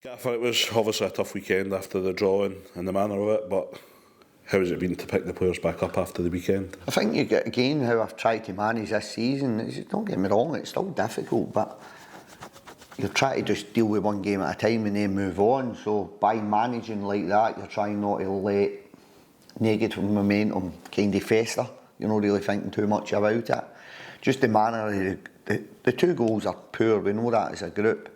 Gaffer, it was obviously a tough weekend after the drawing and the manner of it, but how has it been to pick the players back up after the weekend? I think you get again how I've tried to manage this season. Don't get me wrong, it's still difficult, but you're trying to just deal with one game at a time and then move on. So by managing like that, you're trying not to let negative momentum kind of fester. You're not really thinking too much about it. Just the manner of the two goals are poor, we know that as a group.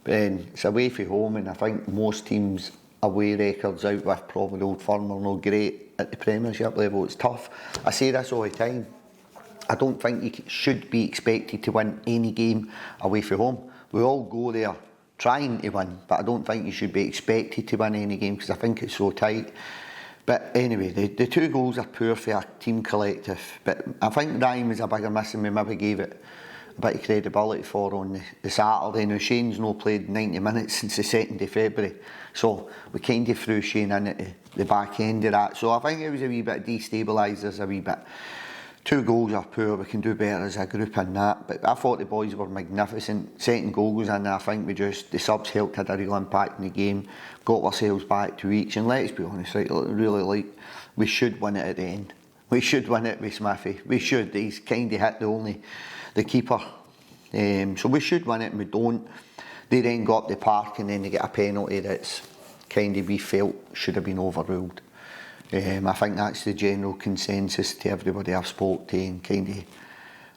But then it's away from home, and I think most teams' away records out with probably Old Firm are not great at the Premiership level. It's tough. I say this all the time. I don't think you should be expected to win any game away from home. We all go there trying to win, but I don't think you should be expected to win any game because I think it's so tight. But anyway, the two goals are poor for our team collective. But I think Ryan was a bigger miss and we maybe gave it a bit of credibility for on the Saturday. Now Shane's not played 90 minutes since the 2nd of February, so we kind of threw Shane in at the back end of that. So I think it was a wee bit destabilised us a wee bit. Two goals are poor, we can do better as a group in that, but I thought the boys were magnificent. Second goal was in, I think the subs helped, had a real impact in the game, got ourselves back to each, and let's be honest, we should win it at the end. We should win it with Smithy, we should. He's kind of hit the keeper, so we should win it and we don't. They then go up the park and then they get a penalty that's kind of we felt should have been overruled. I think that's the general consensus to everybody I've spoke to and kind of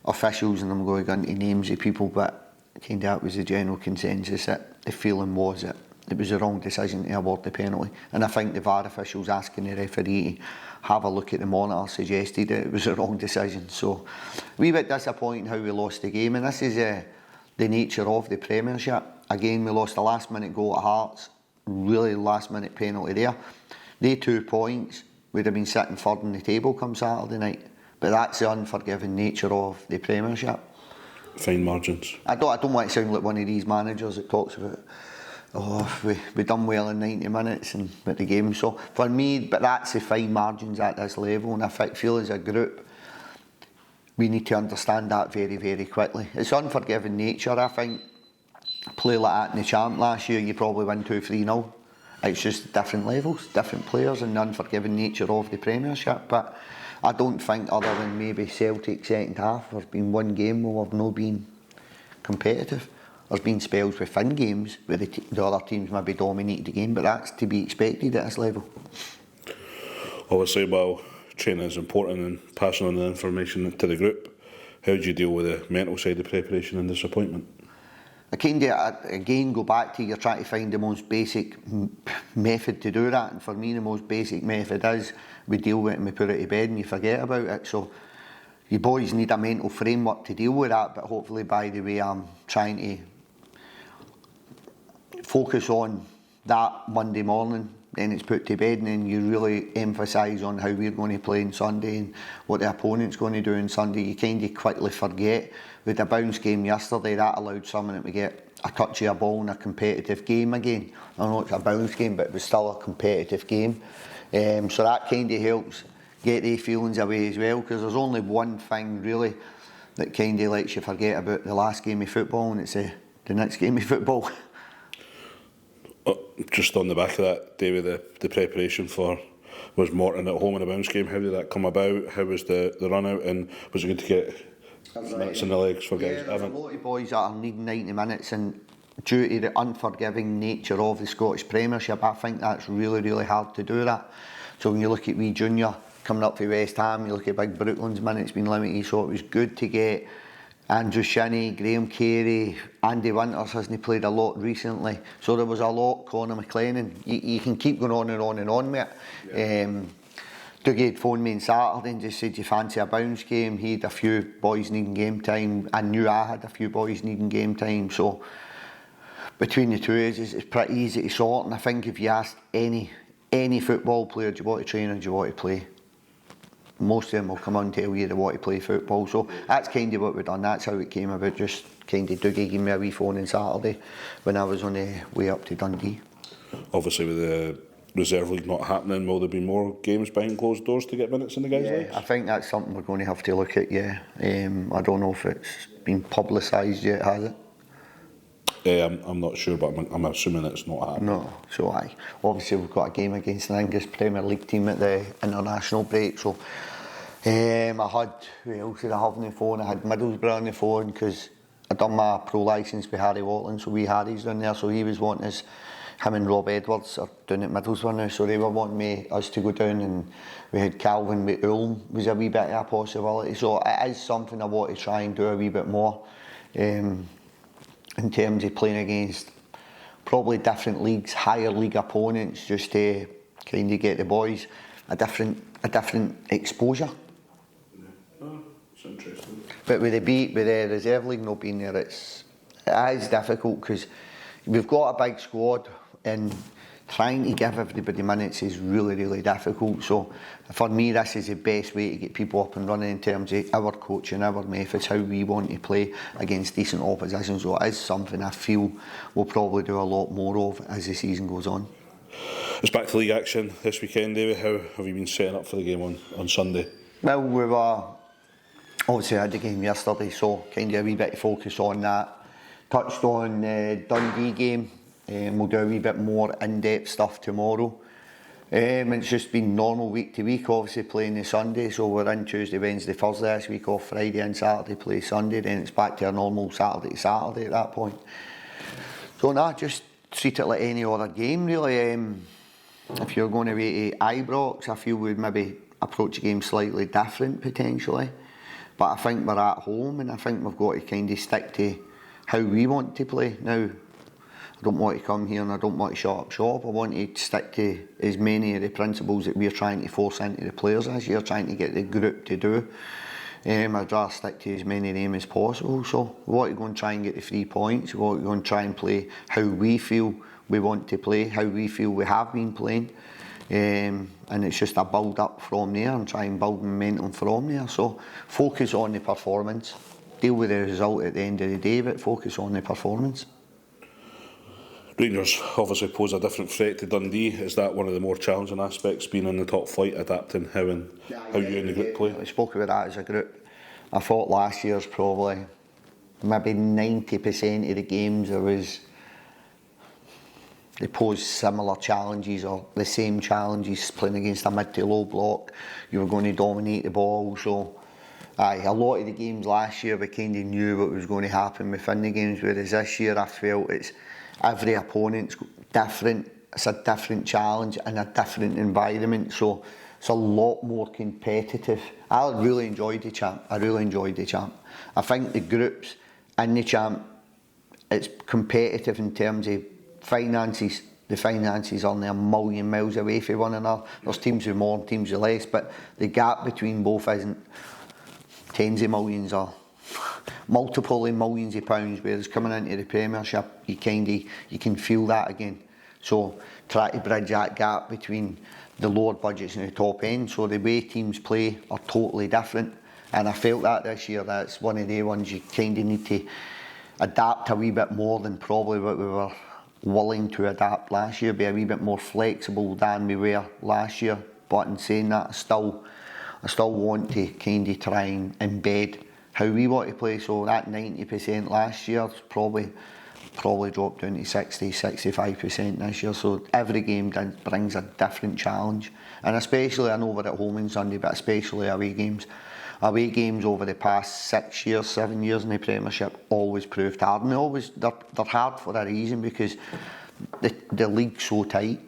officials, and I'm going to go into names of people, but kind of that was the general consensus that the feeling was that it was the wrong decision to award the penalty. And I think the VAR officials asking the referee to have a look at the monitor suggested that it was the wrong decision. So a wee bit disappointing how we lost the game, and this is the nature of the Premiership. Again, we lost a last minute goal at Hearts, really last minute penalty there. They 2 points would have been sitting third in the table come Saturday night. But that's the unforgiving nature of the Premiership. Fine margins. I don't want to sound like one of these managers that talks about, we done well in 90 minutes and with the game. So for me, but that's the fine margins at this level, and I feel as a group we need to understand that very, very quickly. It's unforgiving nature. I think play like that in the Champ last year, you probably win 2-3-0. It's just different levels, different players, and the unforgiving nature of the Premiership. But I don't think, other than maybe Celtic second half, there's been one game where we've not been competitive. There's been spells within games where the other teams maybe dominated the game, but that's to be expected at this level. Obviously, while training is important and passing on the information to the group, how do you deal with the mental side of preparation and disappointment? I kind of, again, go back to you're trying to find the most basic method to do that, and for me the most basic method is we deal with it and we put it to bed and you forget about it. So you boys need a mental framework to deal with that, but hopefully by the way I'm trying to focus on that Monday morning, then it's put to bed, and then you really emphasise on how we're going to play on Sunday and what the opponent's going to do on Sunday. You kind of quickly forget. With the bounce game yesterday, that allowed someone to get a touch of a ball in a competitive game again. I know it's a bounce game, but it was still a competitive game. So that kind of helps get the feelings away as well, because there's only one thing really that kind of lets you forget about the last game of football, and it's the next game of football. Just on the back of that, David, the preparation for was Morton at home in a bounce game. How did that come about? How was the run out, and was it good to get minutes in the legs for guys? There's a lot of boys that are needing 90 minutes, and due to the unforgiving nature of the Scottish Premiership, I think that's really, really hard to do that. So when you look at wee Junior coming up for West Ham, you look at Big Brooklands minutes being limited, so it was good to get Andrew Shinney, Graham Carey, Andy Winters hasn't played a lot recently, so there was a lot. Conor McLennan, you can keep going on and on and on with it. Yeah. Dougie had phoned me on Saturday and just said, do you fancy a bounce game? He had a few boys needing game time. I knew I had a few boys needing game time, so between the two of us it's pretty easy to sort. And I think if you asked any football player, do you want to train or do you want to play, most of them will come on and tell you they want to play football. So that's kind of what we've done. That's how it came about. Just kind of Dougie gave me a wee phone on Saturday when I was on the way up to Dundee. Obviously with the Reserve League not happening, will there be more games behind closed doors to get minutes in the guys' legs? I think that's something we're going to have to look at, I don't know if it's been publicised yet, has it? I'm not sure, but I'm assuming it's not happening. No, so obviously we've got a game against an English Premier League team at the international break, so I had, who else did I have on the phone? I had Middlesbrough on the phone because I'd done my pro licence with Harry Watland, so Harry's down there, so he was wanting us, him and Rob Edwards are down at Middlesbrough now, so they were wanting us to go down, and we had Calvin with Ulm was a wee bit of a possibility, so it is something I want to try and do a wee bit more in terms of playing against probably different leagues, higher league opponents, just to kind of get the boys a different exposure. Oh, it's interesting. But with the reserve league not being there, it is difficult because we've got a big squad and trying to give everybody minutes is really, really difficult. So for me, this is the best way to get people up and running in terms of our coaching, our methods, how we want to play against decent opposition. So it is something I feel we'll probably do a lot more of as the season goes on. It's back to league action this weekend, David. How have you been setting up for the game on Sunday? Well, we were obviously had the game yesterday, so kind of a wee bit of focus on that. Touched on the Dundee game. We'll do a wee bit more in-depth stuff tomorrow. It's just been normal week to week, obviously playing the Sunday, so we're in Tuesday, Wednesday, Thursday this week, off Friday and Saturday, play Sunday, then it's back to our normal Saturday to Saturday at that point. So just treat it like any other game really. If you're going away to Ibrox, I feel we'd maybe approach a game slightly different potentially, but I think we're at home and I think we've got to kind of stick to how we want to play. Now, I don't want to come here and I don't want to shut up shop. I want to stick to as many of the principles that we're trying to force into the players this year, trying to get the group to do. I'd rather stick to as many of them as possible. So we want to go and try and get the 3 points. We want to go and try and play how we feel we want to play, how we feel we have been playing. And it's just a build up from there and try and build momentum from there. So focus on the performance. Deal with the result at the end of the day, but focus on the performance. Rangers obviously pose a different threat to Dundee. Is that one of the more challenging aspects, being in the top flight, adapting how you and the group play? We spoke about that as a group. I thought last year's probably maybe 90% of the games they posed similar challenges or the same challenges, playing against a mid to low block. You were going to dominate the ball, so a lot of the games last year we kind of knew what was going to happen within the games, whereas this year I felt it's every opponent's different, it's a different challenge and a different environment, so it's a lot more competitive. I really enjoyed the champ. I think the groups in the champ, it's competitive in terms of finances. The finances are a million miles away from one another. There's teams with more and teams with less, but the gap between both isn't tens of millions or multiple of millions of pounds, whereas coming into the Premiership you can feel that again. So try to bridge that gap between the lower budgets and the top end, so the way teams play are totally different, and I felt that this year. That's one of the ones you kind of need to adapt a wee bit more than probably what we were willing to adapt last year, be a wee bit more flexible than we were last year. But in saying that, I still want to kind of try and embed how we want to play. So that 90% last year probably dropped down to 60-65% this year. So every game brings a different challenge, and especially, I know we're at home on Sunday, but especially away games. Away games over the past 6 years, 7 years in the Premiership always proved hard, and they're hard for a reason, because the league's so tight.